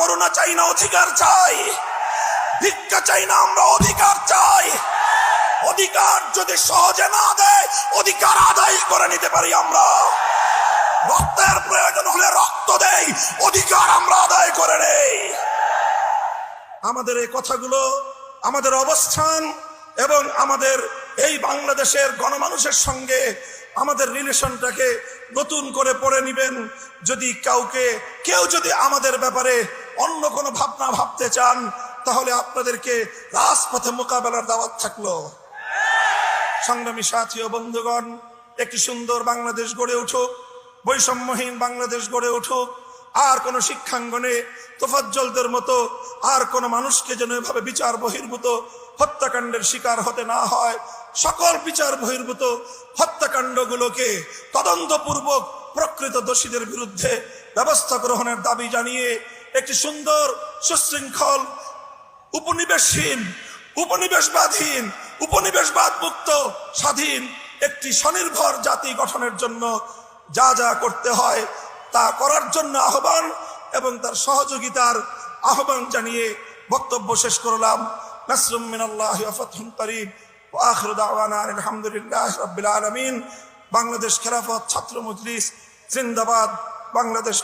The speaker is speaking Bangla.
করুণা চাই না, অধিকার চাই। ভিক্ষা চাই না, আমরা অধিকার চাই। অধিকার যদি সহজে না দেয়, অধিকার আদায় করে নিতে পারি আমরা। রক্তের প্রয়োজন হলে রক্ত দেই, অধিকার আমরা আদায় করে নেই। আমাদের এই কথাগুলো, আমাদের অবস্থান এবং আমাদের এই বাংলাদেশের গণমানুষের সঙ্গে আমাদের রিলেশনটাকে নতুন করে পড়ে নিবেন। যদি কেউ যদি আমাদের ব্যাপারে অন্য কোনো ভাবনা ভাবতে চান, তাহলে আপনাদেরকে রাজপথে মোকাবেলার দাওয়াত থাকলো। সংগ্রামী সাথী ও বন্ধুগণ, একটি সুন্দর বাংলাদেশ গড়ে উঠুক, বৈষম্যহীন বাংলাদেশ গড়ে উঠুক। আর কোন শিক্ষাঙ্গনে তোফাজ্জলদের মতো আর কোন মানুষকে যেন এভাবে বিচার বহির্ভূত হত্যাকাণ্ডের শিকার হতে না হয়। সকল বিচার বহির্ভূত হত্যাকাণ্ডগুলোকে তদন্তপূর্বক প্রকৃত দোষীদের বিরুদ্ধে ব্যবস্থা গ্রহণের দাবি জানিয়ে একটি সুন্দর সুশৃঙ্খল উপনিবেশবাদ মুক্ত স্বাধীন একটি স্বনির্ভর জাতি গঠনের জন্য যা যা করতে হয় তা করার জন্য আহ্বান এবং তার সহযোগিতার আহ্বান জানিয়ে বক্তব্য শেষ করলাম। নাসরুম মিনাল্লাহি ওয়া ফাতহুন করিব ওয়া আখিরু দাওয়ানা আলহামদুলিল্লাহি রাব্বিল আলামিন। বাংলাদেশ খেলাফত ছাত্র মজলিস জিন্দাবাদ। বাংলাদেশ